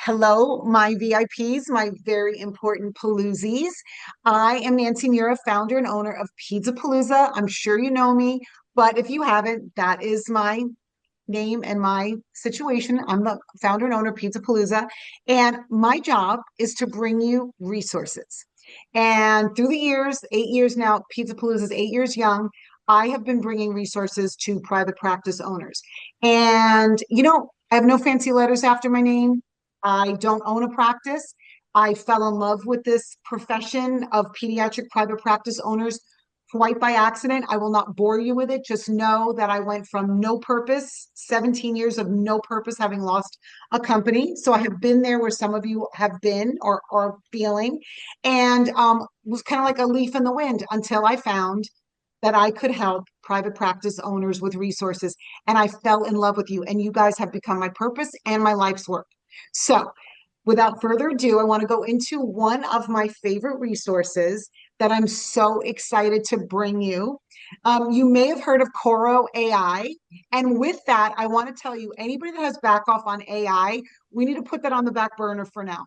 Hello, my VIPs, my very important Paloozies. I am Nancy Mura, founder and owner of Peds-A-Palooza. I'm sure you know me, but if you haven't, that is my name and my situation. I'm the founder and owner of Peds-A-Palooza, and my job is to bring you resources. And through the years, 8 years now, Peds-A-Palooza is 8 years young. I have been bringing resources to private practice owners. And, I have no fancy letters after my name. I don't own a practice. I fell in love with this profession of pediatric private practice owners quite by accident. I will not bore you with it. Just know that I went from no purpose, 17 years of no purpose, having lost a company. So I have been there where some of you have been or are feeling, and was kind of like a leaf in the wind until I found that I could help private practice owners with resources. And I fell in love with you, and you guys have become my purpose and my life's work. So, without further ado, I want to go into one of my favorite resources that I'm so excited to bring you. You may have heard of Korro AI. And with that, I want to tell you anybody that has back off on AI, we need to put that on the back burner for now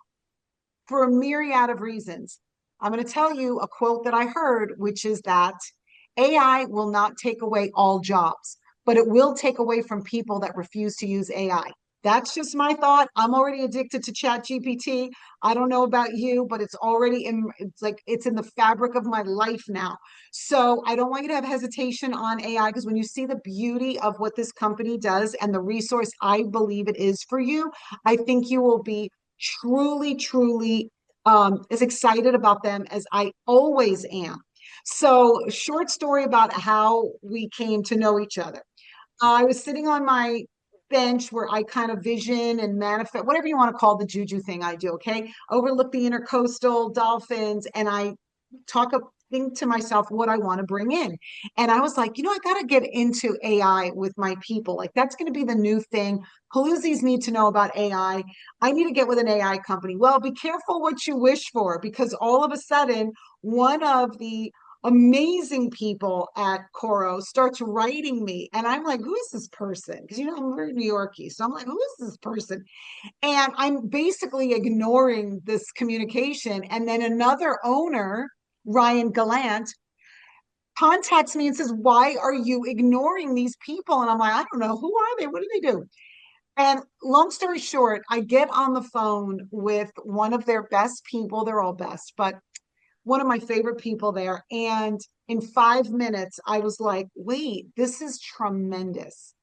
for a myriad of reasons. I'm going to tell you a quote that I heard, which is that AI will not take away all jobs, but it will take away from people that refuse to use AI. That's just my thought. I'm already addicted to Chat GPT. I don't know about you, but it's in the fabric of my life now. So I don't want you to have hesitation on AI, because when you see the beauty of what this company does and the resource I believe it is for you, I think you will be truly, truly as excited about them as I always am. So, short story about how we came to know each other. I was sitting on my bench where I kind of vision and manifest, whatever you want to call the juju thing I do, okay? Overlook the intercoastal dolphins, and I think to myself what I want to bring in. And I was like, I got to get into AI with my people. Like, that's going to be the new thing. Paloozies need to know about AI. I need to get with an AI company. Well, be careful what you wish for, because all of a sudden, one of the amazing people at Korro starts writing me. And I'm like, who is this person? Because, I'm very New Yorkie. So I'm like, who is this person? And I'm basically ignoring this communication. And then another owner, Ryan Gallant, contacts me and says, why are you ignoring these people? And I'm like, I don't know. Who are they? What do they do? And long story short, I get on the phone with one of their best people. They're all best, but one of my favorite people there. And in 5 minutes, I was like, wait, this is tremendous.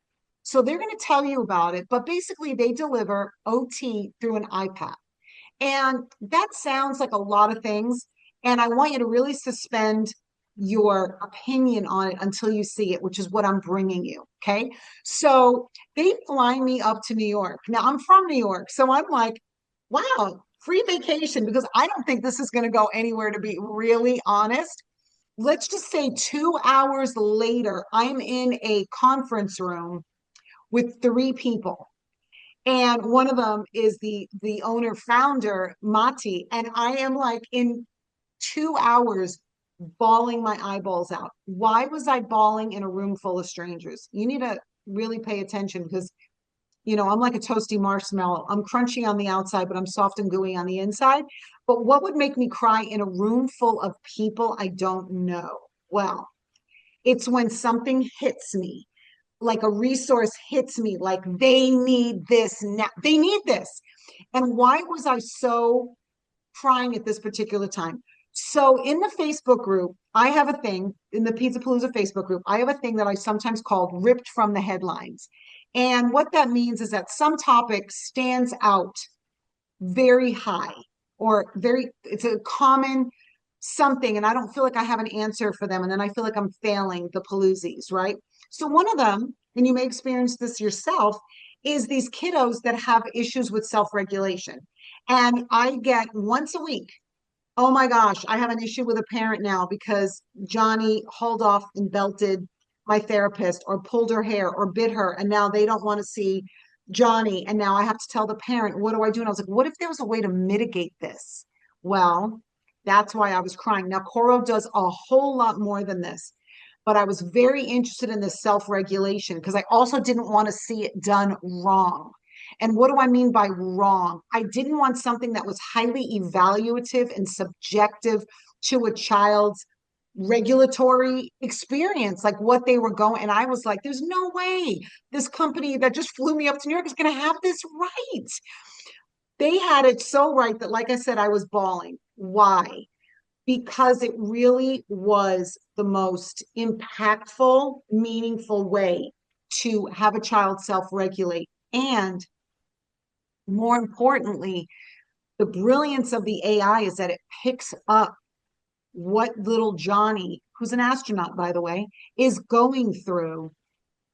So they're going to tell you about it, but basically they deliver OT through an iPad. And that sounds like a lot of things. And I want you to really suspend your opinion on it until you see it, which is what I'm bringing you. Okay. So they fly me up to New York. Now I'm from New York. So I'm like, wow, free vacation, because I don't think this is going to go anywhere, to be really honest. Let's just say 2 hours later, I'm in a conference room with three people. And one of them is the owner founder, Mati. And I am like in 2 hours bawling my eyeballs out. Why was I bawling in a room full of strangers? You need to really pay attention, because I'm like a toasty marshmallow. I'm crunchy on the outside, but I'm soft and gooey on the inside. But what would make me cry in a room full of people I don't know? Well, it's when something hits me, like a resource hits me, like they need this now. They need this. And why was I so crying at this particular time? So in the Facebook group, I have a thing in the Peds-A-Palooza Facebook group. I have a thing that I sometimes called ripped from the headlines. And what that means is that some topic stands out very high, or it's a common something, and I don't feel like I have an answer for them. And then I feel like I'm failing the Paloozies, right? So one of them, and you may experience this yourself, is these kiddos that have issues with self-regulation. And I get once a week, oh my gosh, I have an issue with a parent now because Johnny hauled off and belted my therapist, or pulled her hair, or bit her, and now they don't want to see Johnny. And now I have to tell the parent, what do I do? And I was like, what if there was a way to mitigate this? Well, that's why I was crying. Now, Korro does a whole lot more than this, but I was very interested in this self-regulation because I also didn't want to see it done wrong. And what do I mean by wrong? I didn't want something that was highly evaluative and subjective to a child's regulatory experience, like what they were going. And I was like, there's no way this company that just flew me up to New York is going to have this right. They had it so right that, like I said, I was bawling. Why? Because it really was the most impactful, meaningful way to have a child self regulate. And more importantly, the brilliance of the AI is that it picks up what little Johnny, who's an astronaut, by the way, is going through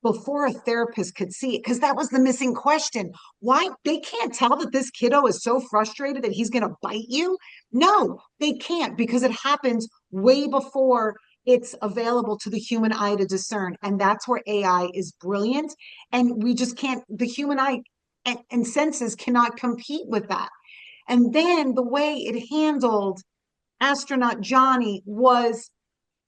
before a therapist could see it, because that was the missing question. Why they can't tell that this kiddo is so frustrated that he's going to bite you? No, they can't, because it happens way before it's available to the human eye to discern. And that's where AI is brilliant. And we just can't, the human eye and senses cannot compete with that. And then the way it handled astronaut Johnny was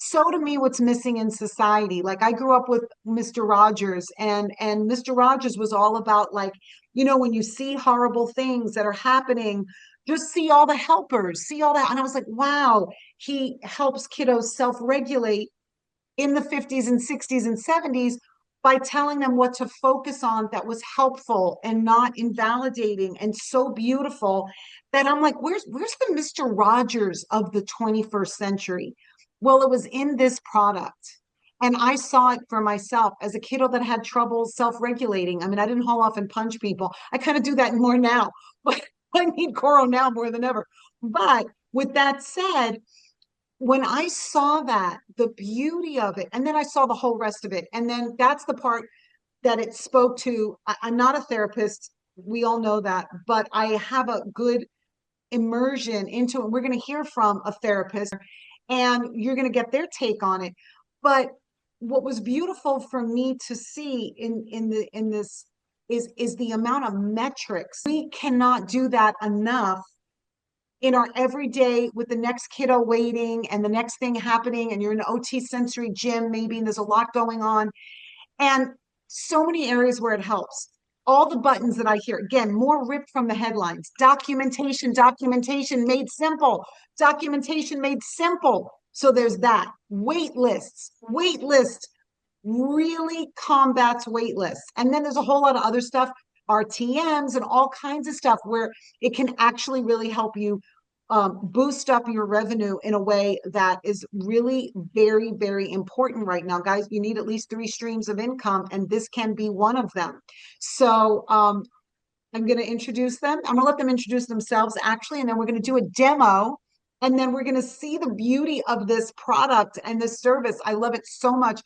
so, to me, what's missing in society. Like, I grew up with Mr. Rogers, and Mr. Rogers was all about, like, when you see horrible things that are happening, just see all the helpers, see all that. And I was like, wow, he helps kiddos self-regulate in the 50s and 60s and 70s by telling them what to focus on that was helpful and not invalidating and so beautiful, that I'm like, where's the Mr. Rogers of the 21st century? Well, it was in this product. And I saw it for myself as a kiddo that had trouble self-regulating. I mean, I didn't haul off and punch people. I kind of do that more now, but I need Korro now more than ever. But with that said, when I saw that, the beauty of it, and then I saw the whole rest of it, and then that's the part that it spoke to. I'm not a therapist. We all know that, but I have a good immersion into it. We're going to hear from a therapist, and you're going to get their take on it. But what was beautiful for me to see in this is the amount of metrics. We cannot do that enough in our everyday, with the next kiddo waiting and the next thing happening, and you're in an OT sensory gym maybe, and there's a lot going on, and so many areas where it helps. All the buttons that I hear, again, more ripped from the headlines: documentation, documentation made simple, documentation made simple. So there's that. Wait lists, wait list really combats wait lists. And then there's a whole lot of other stuff, RTMs and all kinds of stuff, where it can actually really help you boost up your revenue in a way that is really very, very important right now. Guys, you need at least 3 streams of income, and this can be one of them. So I'm going to introduce them. I'm going to let them introduce themselves, actually, and then we're going to do a demo, and then we're going to see the beauty of this product and this service. I love it so much.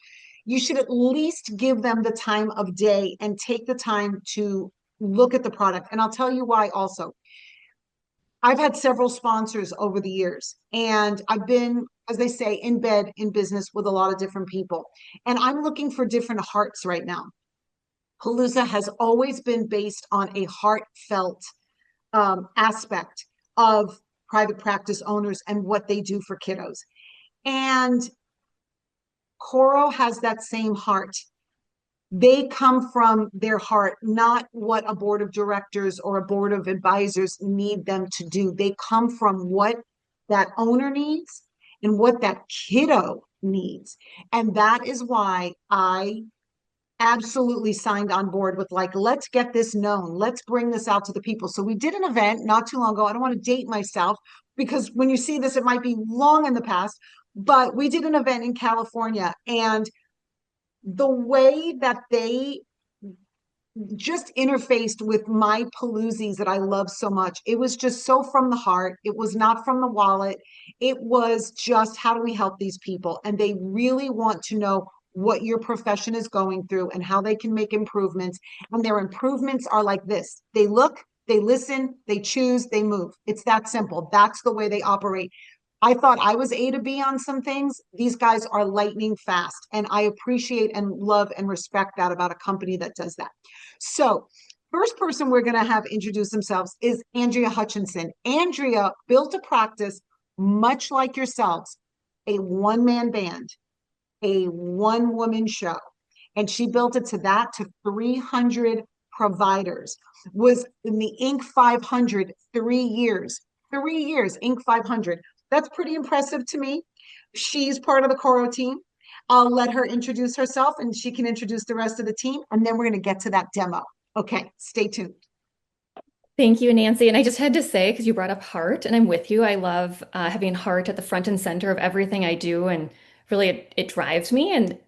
You should at least give them the time of day and take the time to look at the product. And I'll tell you why also. I've had several sponsors over the years, and I've been, as they say, in bed in business with a lot of different people. And I'm looking for different hearts right now. Palooza has always been based on a heartfelt aspect of private practice owners and what they do for kiddos. And Korro has that same heart. They come from their heart, not what a board of directors or a board of advisors need them to do. They come from what that owner needs and what that kiddo needs. And that is why I absolutely signed on board with, like, let's get this known. Let's bring this out to the people. So we did an event not too long ago. I don't want to date myself, because when you see this, it might be long in the past, but we did an event in California, and the way that they just interfaced with my Paloozis that I love so much, it was just so from the heart. It was not from the wallet. It was just, how do we help these people? And they really want to know what your profession is going through and how they can make improvements. And their improvements are like this: they look, they listen, they choose, they move. It's that simple. That's the way they operate. I thought I was A to B on some things. These guys are lightning fast. And I appreciate and love and respect that about a company that does that. So, first person we're going to have introduce themselves is Andrea Hutchinson. Andrea built a practice much like yourselves, a one-man band, a one-woman show. And she built it to 300 providers, was in the Inc. 500 3 years. 3 years, Inc. 500. That's pretty impressive to me. She's part of the Korro team. I'll let her introduce herself and she can introduce the rest of the team. And then we're going to get to that demo. Okay, stay tuned. Thank you, Nancy. And I just had to say, because you brought up heart, and I'm with you. I love having heart at the front and center of everything I do, and really it drives me. And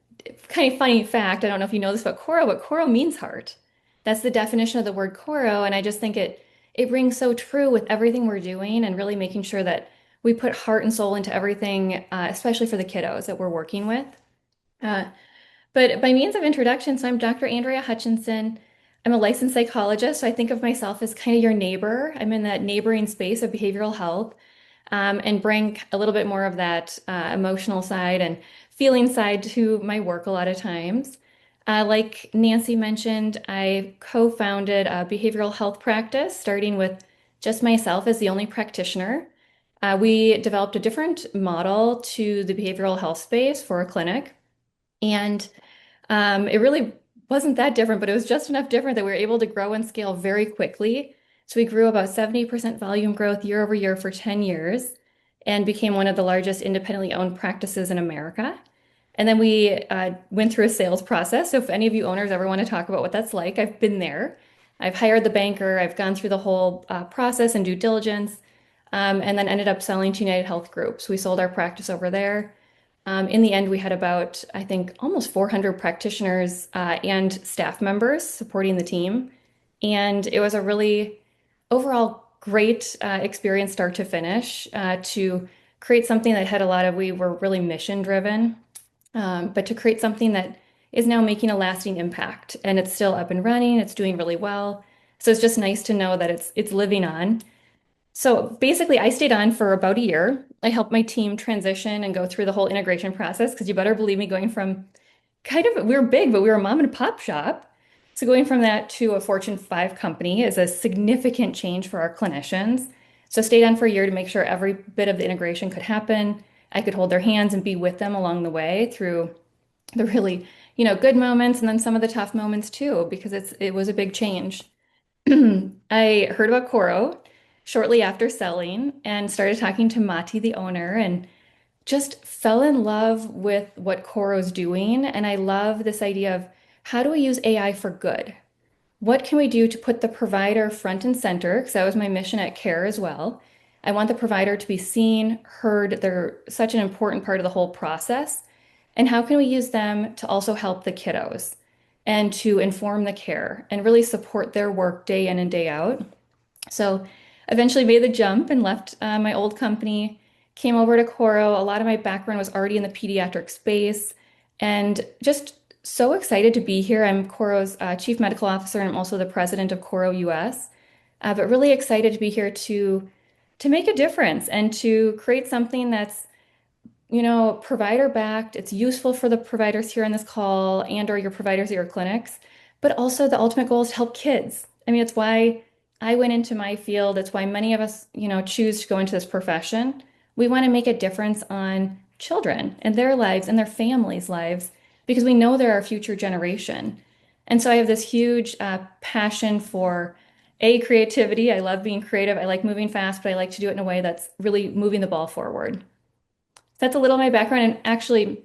kind of funny fact, I don't know if you know this about Korro, but Korro means heart. That's the definition of the word Korro, and I just think it rings so true with everything we're doing, and really making sure that we put heart and soul into everything, especially for the kiddos that we're working with. Uh, but by means of introduction, so I'm Dr. Andrea Hutchinson. I'm a licensed psychologist, so I think of myself as kind of your neighbor. I'm in that neighboring space of behavioral health, and bring a little bit more of that emotional side and feeling side to my work a lot of times. Like Nancy mentioned, I co-founded a behavioral health practice, starting with just myself as the only practitioner. We developed a different model to the behavioral health space for a clinic. And it really wasn't that different, but it was just enough different that we were able to grow and scale very quickly. So we grew about 70% volume growth year over year for 10 years and became one of the largest independently owned practices in America. And then we went through a sales process. So if any of you owners ever want to talk about what that's like, I've been there. I've hired the banker, I've gone through the whole process and due diligence, and then ended up selling to United Health Group. So we sold our practice over there. In the end, we had about, I think, almost 400 practitioners and staff members supporting the team. And it was a really overall great experience, start to finish, to create something that had a lot of, we were really mission driven, but to create something that is now making a lasting impact. And it's still up and running, it's doing really well. So it's just nice to know that it's living on. So basically, I stayed on for about a year. I helped my team transition and go through the whole integration process because you better believe me, going from kind of, we were big, but we were a mom and pop shop. So going from that to a Fortune 5 company is a significant change for our clinicians. So I stayed on for a year to make sure every bit of the integration could happen. I could hold their hands and be with them along the way through the really, good moments and then some of the tough moments too, because it was a big change. I heard about Korro shortly after selling and started talking to Mati, the owner, and just fell in love with what Korro's doing. And I love this idea of how do we use AI for good? What can we do to put the provider front and center? Because that was my mission at Care as well. I want the provider to be seen, heard. They're such an important part of the whole process. And how can we use them to also help the kiddos and to inform the care and really support their work day in and day out? So eventually made the jump and left my old company, came over to Korro. A lot of my background was already in the pediatric space and just so excited to be here. I'm Korro's chief medical officer and I'm also the president of Korro US. But really excited to be here to make a difference and to create something that's provider backed. It's useful for the providers here on this call and or your providers at your clinics, but also the ultimate goal is to help kids. I mean, it's why I went into my field. It's why many of us, choose to go into this profession. We want to make a difference on children and their lives and their families' lives because we know they're our future generation. And so I have this huge passion for creativity. I love being creative. I like moving fast, but I like to do it in a way that's really moving the ball forward. That's a little of my background. And actually,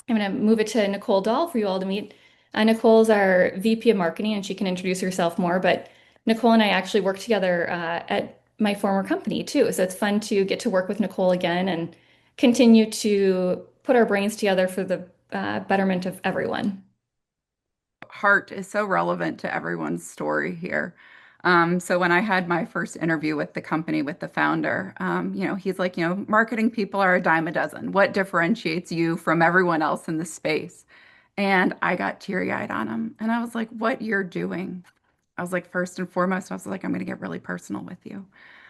I'm going to move it to Nicole Dahl for you all to meet. Nicole's our VP of marketing, and she can introduce herself more. But Nicole and I actually worked together at my former company too. So it's fun to get to work with Nicole again and continue to put our brains together for the betterment of everyone. Heart is so relevant to everyone's story here. So when I had my first interview with the company with the founder, he's like, marketing people are a dime a dozen. What differentiates you from everyone else in the space? And I got teary-eyed on him. And I was like, what you're doing? I was like, first and foremost, I was like, I'm going to get really personal with you.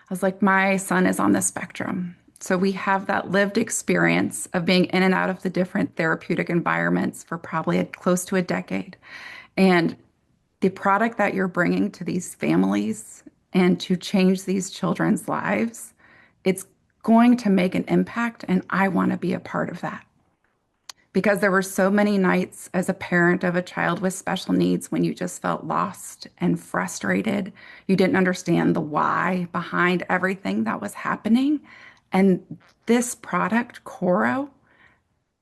I was like, my son is on the spectrum. So we have that lived experience of being in and out of the different therapeutic environments for probably close to a decade. And the product that you're bringing to these families and to change these children's lives, it's going to make an impact, and I want to be a part of that. because there were so many nights as a parent of a child with special needs when you just felt lost and frustrated. You didn't understand the why behind everything that was happening. And this product, Korro,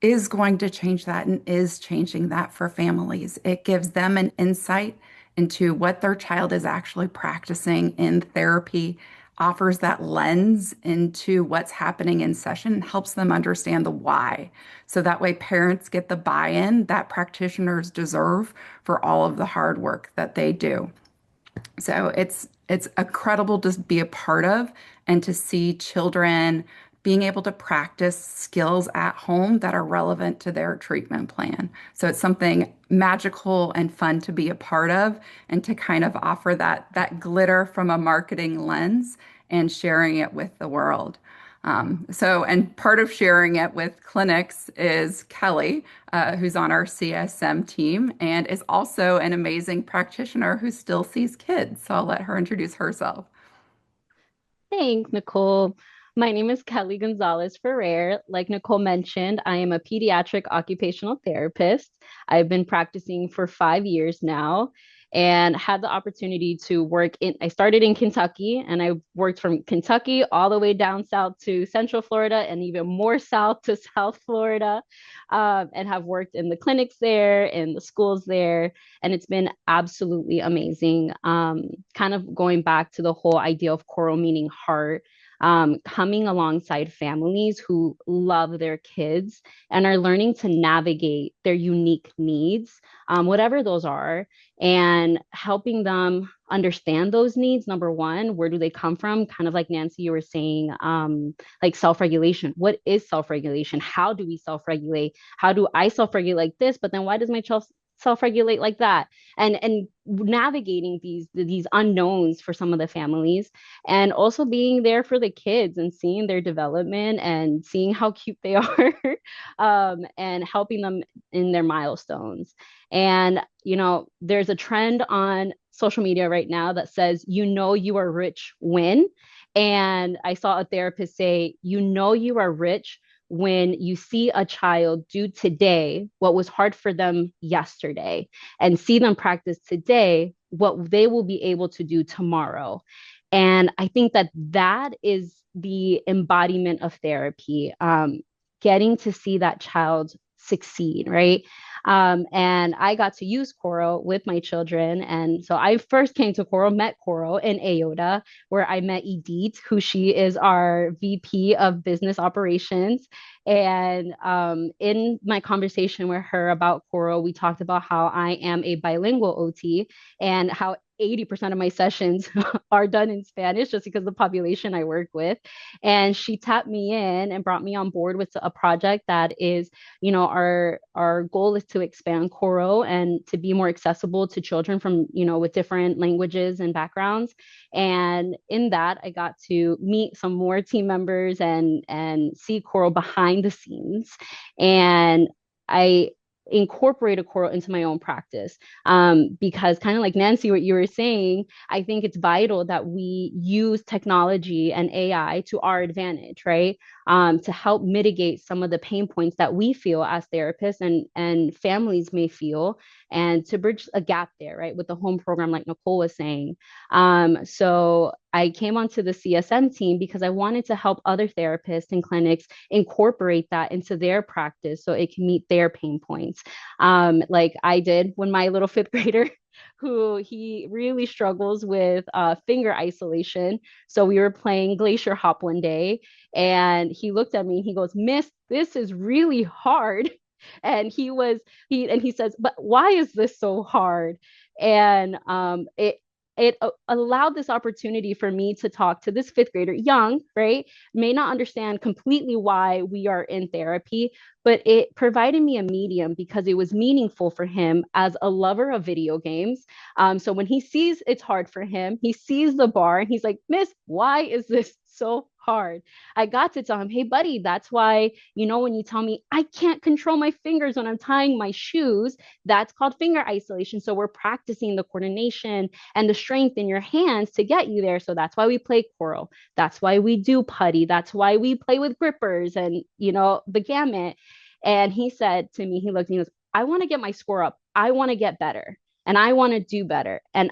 is going to change that and is changing that for families. It gives them an insight into what their child is actually practicing in therapy, offers that lens into what's happening in session, and helps them understand the why. So that way, parents get the buy in that practitioners deserve for all of the hard work that they do. So it's incredible to be a part of and to see children being able to practice skills at home that are relevant to their treatment plan. So it's something magical and fun to be a part of and to kind of offer that glitter from a marketing lens and sharing it with the world. And part of sharing it with clinics is Kelly, who's on our CSM team and is also an amazing practitioner who still sees kids. So I'll let her introduce herself. Thanks, Nicole. My name is Kelly Gonzalez Ferrer. Like Nicole mentioned, I am a pediatric occupational therapist. I've been practicing for 5 years now and had the opportunity to I started in Kentucky and I worked from Kentucky all the way down south to Central Florida and even more south to South Florida, and have worked in the clinics there, in the schools there, and it's been absolutely amazing. Kind of going back to the whole idea of Korro meaning heart, coming alongside families who love their kids and are learning to navigate their unique needs, whatever those are, and helping them understand those needs. Number one, where do they come from? Kind of like Nancy, you were saying, like self-regulation. What is self-regulation? How do we self-regulate? How do I self-regulate like this? But then why does my child self-regulate like that? And navigating these unknowns for some of the families, and also being there for the kids and seeing their development and seeing how cute they are, and helping them in their milestones. And there's a trend on social media right now that says, you are rich when. And I saw a therapist say, you are rich when you see a child do today what was hard for them yesterday, and see them practice today what they will be able to do tomorrow. And I think that is the embodiment of therapy, getting to see that child succeed, right? And I got to use Korro with my children. And so I first came to Korro, met Korro in AOTA, where I met Edith, who she is our VP of business operations. And in my conversation with her about Korro, we talked about how I am a bilingual OT and how 80% of my sessions are done in Spanish just because of the population I work with. And she tapped me in and brought me on board with a project that is, our goal is to expand Korro and to be more accessible to children from, with different languages and backgrounds. And in that, I got to meet some more team members and see Korro behind the scenes. And I incorporate a Korro into my own practice, because kind of like Nancy, what you were saying, I think it's vital that we use technology and AI to our advantage, right? To help mitigate some of the pain points that we feel as therapists and families may feel, and to bridge a gap there, right? With the home program, like Nicole was saying. So I came onto the CSM team because I wanted to help other therapists and clinics incorporate that into their practice so it can meet their pain points. Like I did when my little fifth grader, who he really struggles with finger isolation. So we were playing Glacier Hop one day, and he looked at me and he goes, "Miss, this is really hard." And he says, "But why is this so hard?" And it allowed this opportunity for me to talk to this fifth grader, young, right? May not understand completely why we are in therapy, but it provided me a medium because it was meaningful for him as a lover of video games. So when he sees it's hard for him, he sees the bar and he's like, "Miss, why is this so hard?" I got to tell him, "Hey, buddy, that's why, when you tell me I can't control my fingers when I'm tying my shoes, that's called finger isolation. So we're practicing the coordination and the strength in your hands to get you there. So that's why we play Korro. That's why we do putty. That's why we play with grippers and, the gamut." And he said to me, he looked and he goes, I want to get my score up. I want to get better and I want to do better. And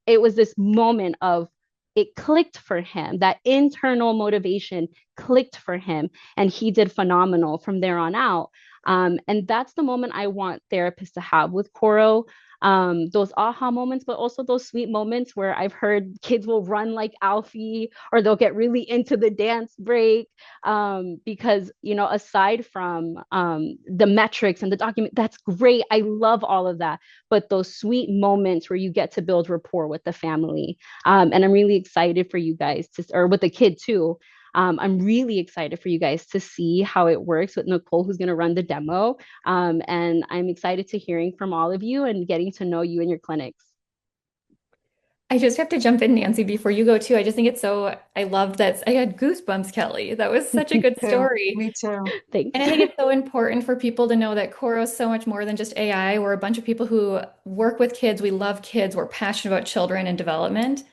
it was this moment of, it clicked for him. That internal motivation clicked for him. And he did phenomenal from there on out. And that's the moment I want therapists to have with Korro. Those aha moments, but also those sweet moments where I've heard kids will run like Alfie, or they'll get really into the dance break. Because, aside from the metrics and the document, that's great. I love all of that. But those sweet moments where you get to build rapport with the family. And I'm really excited for you guys or with the kid too. I'm really excited for you guys to see how it works with Nicole, who's going to run the demo. And I'm excited to hearing from all of you and getting to know you in your clinics. I just have to jump in, Nancy, before you go too. I just think it's so, I love that. I had goosebumps, Kelly. That was such a good Too. story. Me too. And Thanks. I think it's so important for people to know that Koro is so much more than just AI. We're a bunch of people who work with kids. We love kids. We're passionate about children and development.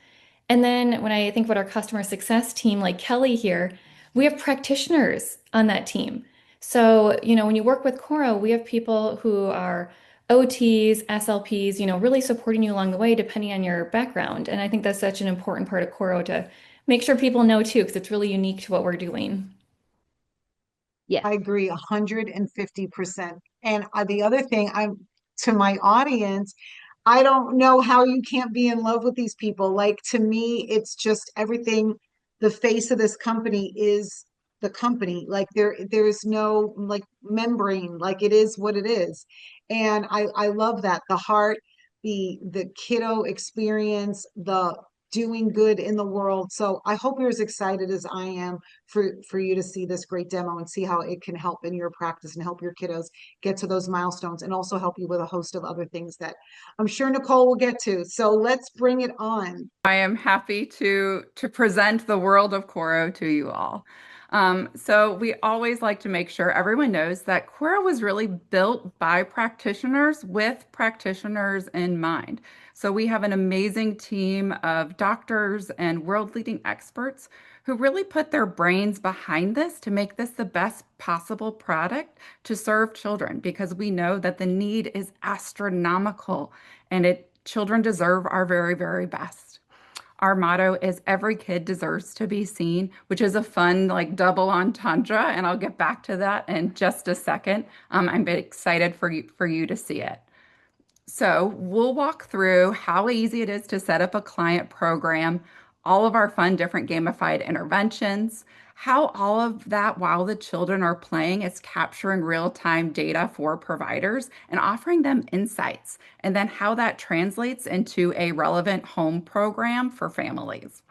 And then when I think about our customer success team, like Kelly here, we have practitioners on that team. So, when you work with Koro, we have people who are OTs, SLPs, really supporting you along the way, depending on your background. And I think that's such an important part of Koro to make sure people know too, because it's really unique to what we're doing. Yes. I agree 150%. And the other thing, I'm to my audience, I don't know how you can't be in love with these people. Like to me, it's just everything. The face of this company is the company. Like there's no like membrane. Like it is what it is. And I love that. The heart, the kiddo experience, the doing good in the world. So I hope you're as excited as I am for you to see this great demo and see how it can help in your practice and help your kiddos get to those milestones and also help you with a host of other things that I'm sure Nicole will get to. So let's bring it on. I am happy to present the world of Korro to you all. So we always like to make sure everyone knows that Korro was really built by practitioners with practitioners in mind. So we have an amazing team of doctors and world-leading experts who really put their brains behind this to make this the best possible product to serve children, because we know that the need is astronomical and children deserve our very, very best. Our motto is every kid deserves to be seen, which is a fun like double entendre, and I'll get back to that in just a second. I'm excited for you to see it. So we'll walk through how easy it is to set up a client program, all of our fun different gamified interventions, how all of that while the children are playing is capturing real-time data for providers and offering them insights, and then how that translates into a relevant home program for families.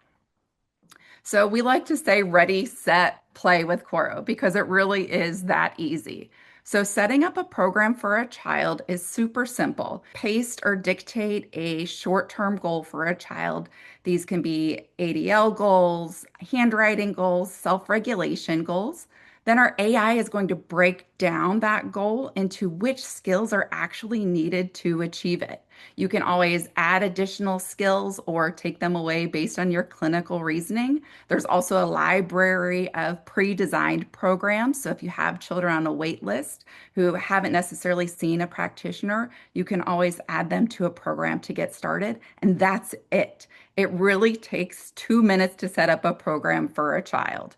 So we like to say ready, set, play with Korro because it really is that easy. So setting up a program for a child is super simple. Paste or dictate a short-term goal for a child. These can be ADL goals, handwriting goals, self-regulation goals. Then our AI is going to break down that goal into which skills are actually needed to achieve it. You can always add additional skills or take them away based on your clinical reasoning. There's also a library of pre-designed programs. So if you have children on a wait list who haven't necessarily seen a practitioner, you can always add them to a program to get started. And that's it. It really takes 2 minutes to set up a program for a child.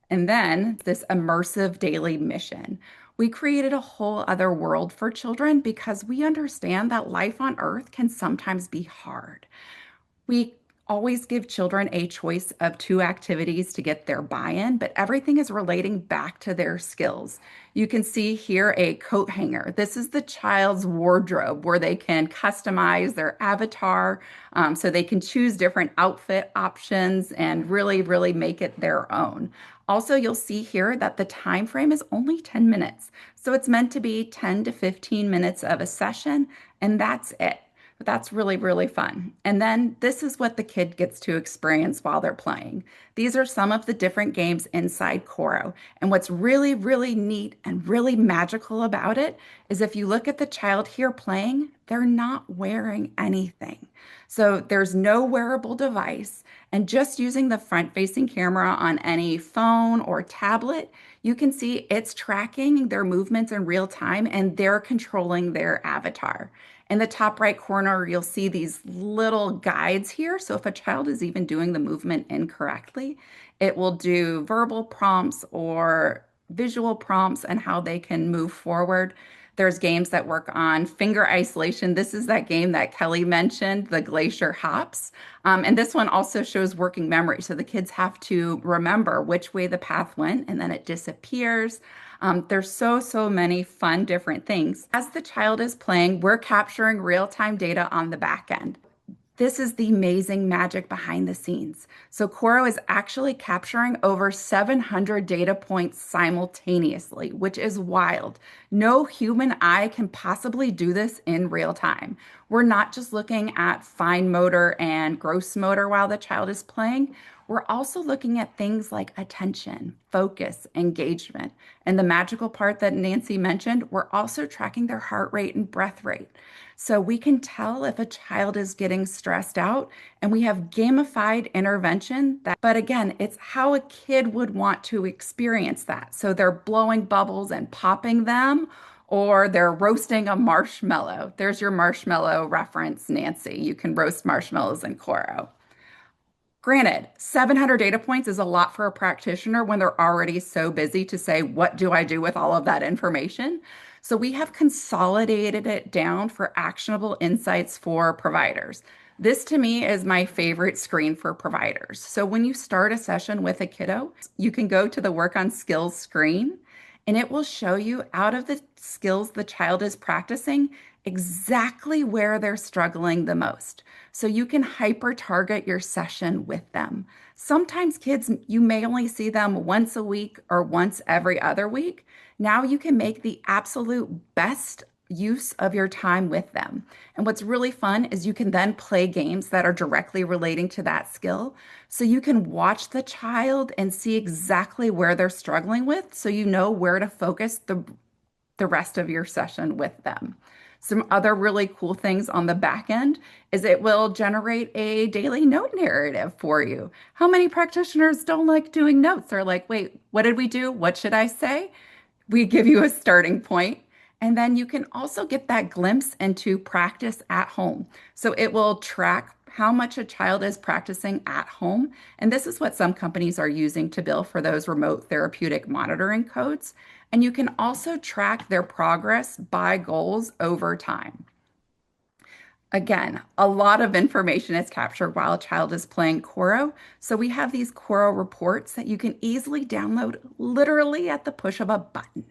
And then this immersive daily mission. We created a whole other world for children because we understand that life on Earth can sometimes be hard. We always give children a choice of two activities to get their buy-in, but everything is relating back to their skills. You can see here a coat hanger. This is the child's wardrobe where they can customize their avatar, so they can choose different outfit options and really, really make it their own. Also, you'll see here that the time frame is only 10 minutes. So it's meant to be 10 to 15 minutes of a session, and that's it. But that's really, really fun. And then this is what the kid gets to experience while they're playing. These are some of the different games inside Korro. And what's really, really neat and really magical about it is if you look at the child here playing, they're not wearing anything. So there's no wearable device. And just using the front-facing camera on any phone or tablet, you can see it's tracking their movements in real time and they're controlling their avatar. In the top right corner, you'll see these little guides here. So if a child is even doing the movement incorrectly, it will do verbal prompts or visual prompts and how they can move forward. There's games that work on finger isolation. This is that game that Kelly mentioned, the Glacier Hops. And this one also shows working memory. So the kids have to remember which way the path went and then it disappears. There's so many fun different things. As the child is playing, we're capturing real-time data on the back end. This is the amazing magic behind the scenes. So Korro is actually capturing over 700 data points simultaneously, which is wild. No human eye can possibly do this in real time. We're not just looking at fine motor and gross motor while the child is playing. We're also looking at things like attention, focus, engagement. And the magical part that Nancy mentioned, we're also tracking their heart rate and breath rate. So we can tell if a child is getting stressed out, and we have gamified intervention that, but again, it's how a kid would want to experience that. So they're blowing bubbles and popping them, or they're roasting a marshmallow. There's your marshmallow reference, Nancy. You can roast marshmallows in Korro. Granted, 700 data points is a lot for a practitioner when they're already so busy to say, what do I do with all of that information? So we have consolidated it down for actionable insights for providers. This to me is my favorite screen for providers. So when you start a session with a kiddo, you can go to the work on skills screen and it will show you out of the skills the child is practicing exactly where they're struggling the most. So you can hyper target your session with them. Sometimes kids, you may only see them once a week or once every other week. Now you can make the absolute best use of your time with them. And what's really fun is you can then play games that are directly relating to that skill. So you can watch the child and see exactly where they're struggling with, so you know where to focus the rest of your session with them. Some other really cool things on the back end is it will generate a daily note narrative for you. How many practitioners don't like doing notes? They're like, wait, what did we do? What should I say? We give you a starting point, and then you can also get that glimpse into practice at home. So it will track how much a child is practicing at home. And this is what some companies are using to bill for those remote therapeutic monitoring codes. And you can also track their progress by goals over time. Again, a lot of information is captured while a child is playing Korro. So we have these Korro reports that you can easily download literally at the push of a button.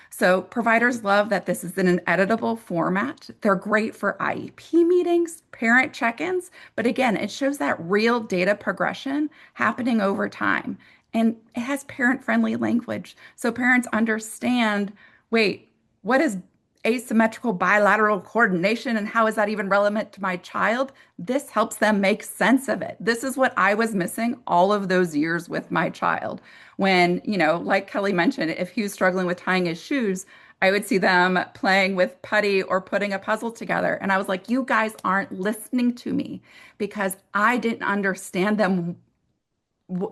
So providers love that this is in an editable format. They're great for IEP meetings, parent check-ins, but again, it shows that real data progression happening over time. And it has parent-friendly language. So parents understand, wait, what is asymmetrical bilateral coordination and how is that even relevant to my child? This helps them make sense of it. This is what I was missing all of those years with my child. When, like Kelly mentioned, if he was struggling with tying his shoes, I would see them playing with putty or putting a puzzle together. And I was like, you guys aren't listening to me because I didn't understand them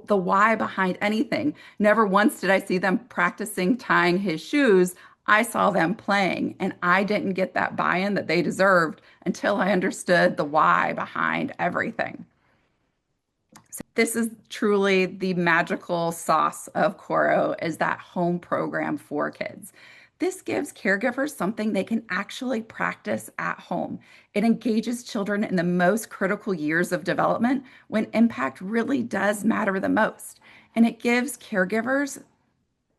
the why behind anything. Never once did I see them practicing tying his shoes. I saw them playing, and I didn't get that buy-in that they deserved until I understood the why behind everything. So this is truly the magical sauce of Korro, is that home program for kids. This gives caregivers something they can actually practice at home. It engages children in the most critical years of development when impact really does matter the most. And it gives caregivers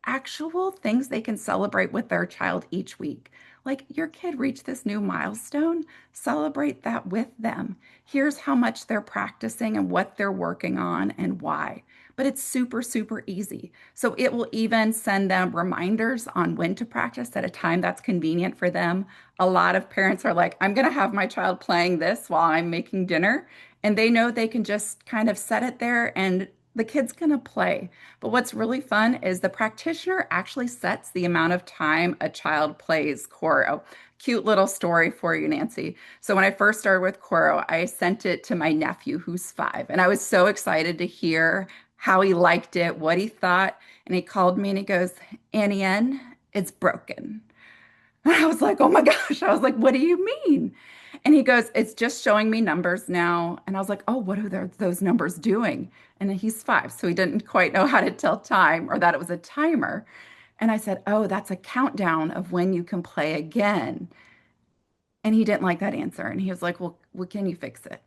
actual things they can celebrate with their child each week. Like, your kid reached this new milestone, celebrate that with them. Here's how much they're practicing and what they're working on and why. But it's super easy. So it will even send them reminders on when to practice at a time that's convenient for them. A lot of parents are like, I'm going to have my child playing this while I'm making dinner. And they know they can just kind of set it there and The kid's going to play. But what's really fun is the practitioner actually sets the amount of time a child plays Korro. Cute little story for you, Nancy. So when I first started with Korro, I sent it to my nephew who's 5, and I was so excited to hear how he liked it, what he thought. And he called me and he goes, Annie N, it's broken. And I was like, oh my gosh. I was like, what do you mean? And he goes, it's just showing me numbers now. And I was like, oh, what are those numbers doing? And he's 5, so he didn't quite know how to tell time or that it was a timer. And I said, oh, that's a countdown of when you can play again. And he didn't like that answer. And he was like, well, can you fix it?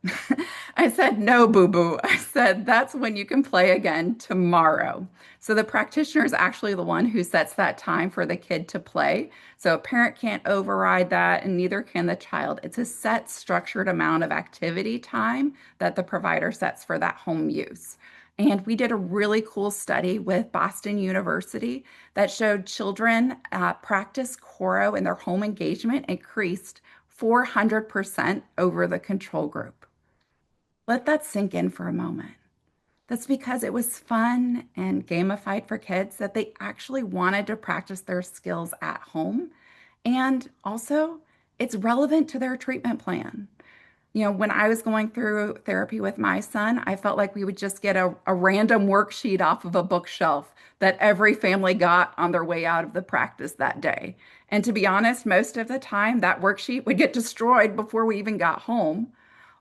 I said, no, boo boo. I said, that's when you can play again tomorrow. So the practitioner is actually the one who sets that time for the kid to play. So a parent can't override that, and neither can the child. It's a set, structured amount of activity time that the provider sets for that home use. And we did a really cool study with Boston University that showed children practice Korro and their home engagement increased 400% over the control group. Let that sink in for a moment. That's because it was fun and gamified for kids that they actually wanted to practice their skills at home. And also, it's relevant to their treatment plan. When I was going through therapy with my son, I felt like we would just get a random worksheet off of a bookshelf that every family got on their way out of the practice that day. And to be honest, most of the time that worksheet would get destroyed before we even got home.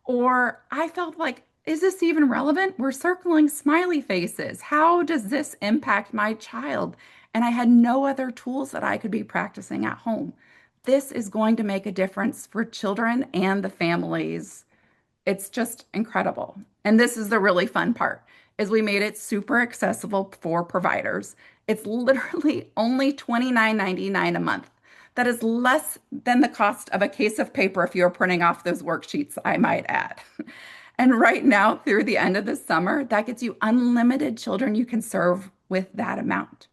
Or I felt like, is this even relevant? We're circling smiley faces. How does this impact my child? And I had no other tools that I could be practicing at home. This is going to make a difference for children and the families. It's just incredible. And this is the really fun part, is we made it super accessible for providers. It's literally only $29.99 a month. That is less than the cost of a case of paper if you're printing off those worksheets, I might add. And right now, through the end of the summer, that gets you unlimited children you can serve with that amount.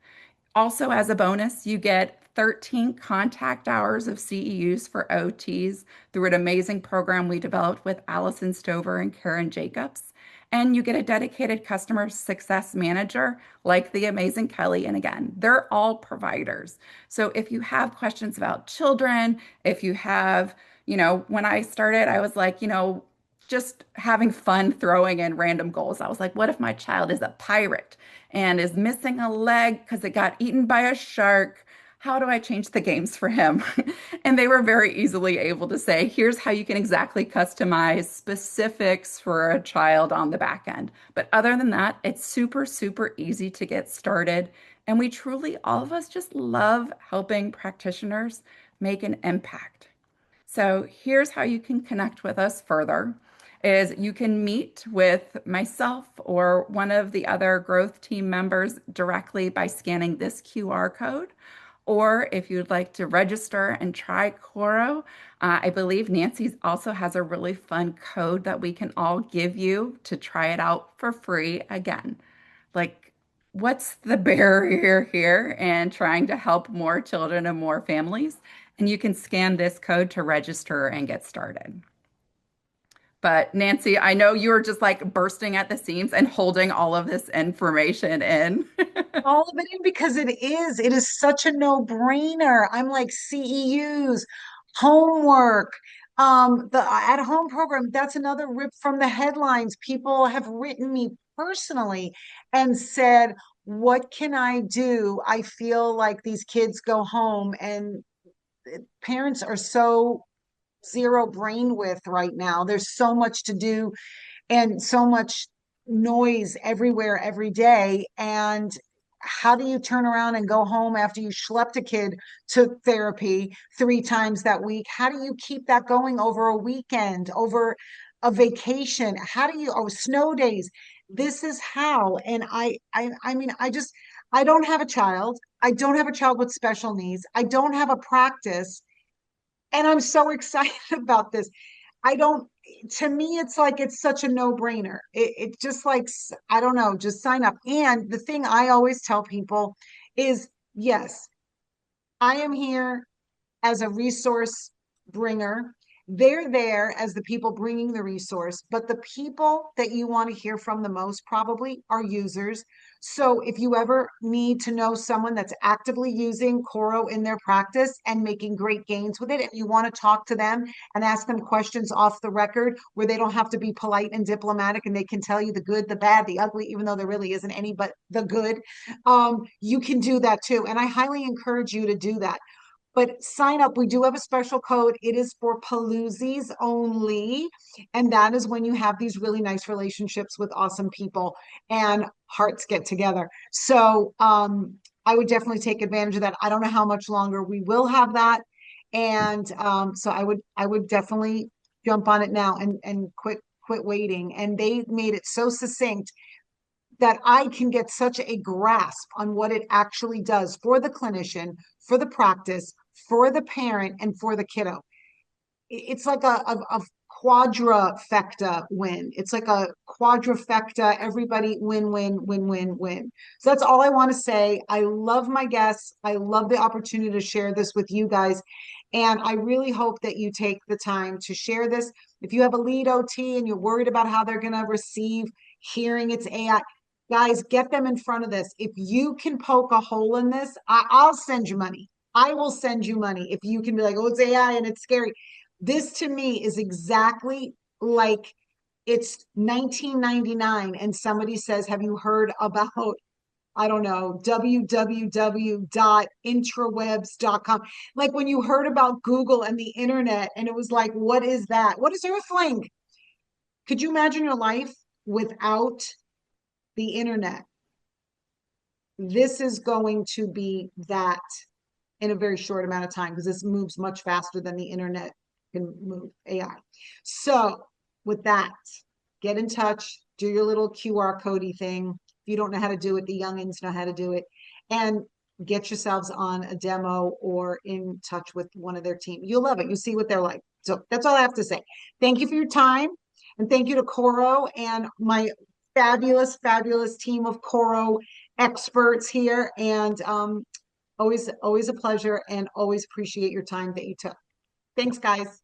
Also, as a bonus, you get 13 contact hours of CEUs for OTs through an amazing program we developed with Allison Stover and Karen Jacobs. And you get a dedicated customer success manager like the amazing Kelly. And again, they're all providers. So if you have questions about children, if you have, when I started, I was like, just having fun throwing in random goals. I was like, what if my child is a pirate and is missing a leg because it got eaten by a shark? How do I change the games for him? And they were very easily able to say, here's how you can exactly customize specifics for a child on the back end. But other than that, it's super, super easy to get started. And we truly, all of us just love helping practitioners make an impact. So here's how you can connect with us further is you can meet with myself or one of the other growth team members directly by scanning this QR code. Or if you'd like to register and try Korro, I believe Nancy also has a really fun code that we can all give you to try it out for free again. Like, what's the barrier here and trying to help more children and more families? And you can scan this code to register and get started. But Nancy, I know you were just like bursting at the seams and holding all of this information in. All of it in because it is such a no-brainer. I'm like CEUs, homework, the at-home program. That's another rip from the headlines. People have written me personally and said, what can I do? I feel like these kids go home and parents are so zero brain width right now. There's so much to do and so much noise everywhere every day. And how do you turn around and go home after you schlepped a kid to therapy 3 times that week? How do you keep that going over a weekend, over a vacation? How do you, oh, snow days? This is how. And I mean, I don't have a child. I don't have a child with special needs. I don't have a practice. And I'm so excited about this. I don't, to me, it's like it's such a no-brainer. It just like, I don't know, just sign up. And the thing I always tell people is, yes, I am here as a resource bringer. They're there as the people bringing the resource, but the people that you want to hear from the most probably are users. So if you ever need to know someone that's actively using Korro in their practice and making great gains with it, and you want to talk to them and ask them questions off the record where they don't have to be polite and diplomatic and they can tell you the good, the bad, the ugly, even though there really isn't any but the good, you can do that too. And I highly encourage you to do that. But sign up. We do have a special code. It is for Paloozies only. And that is when you have these really nice relationships with awesome people and hearts get together. So I would definitely take advantage of that. I don't know how much longer we will have that. And so I would definitely jump on it now and quit waiting. And they made it so succinct that I can get such a grasp on what it actually does for the clinician, for the practice, for the parent, and for the kiddo. It's like a quadrifecta win. It's like a quadrifecta, everybody win, win, win, win, win. So that's all I want to say. I love my guests. I love the opportunity to share this with you guys. And I really hope that you take the time to share this. If you have a lead OT and you're worried about how they're going to receive hearing it's AI, guys, get them in front of this. If you can poke a hole in this, I'll send you money. I will send you money if you can be like, oh, it's AI and it's scary. This to me is exactly like it's 1999 and somebody says, have you heard about, I don't know, www.intrawebs.com? Like when you heard about Google and the internet and it was like, what is that? What is Earthling? Could you imagine your life without the internet? This is going to be that in a very short amount of time because this moves much faster than the internet can move AI. So with that, get in touch, do your little QR codey thing. If you don't know how to do it, the youngins know how to do it. And get yourselves on a demo or in touch with one of their team. You'll love it. You'll see what they're like. So that's all I have to say. Thank you for your time. And thank you to Korro and my fabulous, fabulous team of Korro experts here. And always a pleasure and always appreciate your time that you took. Thanks, guys.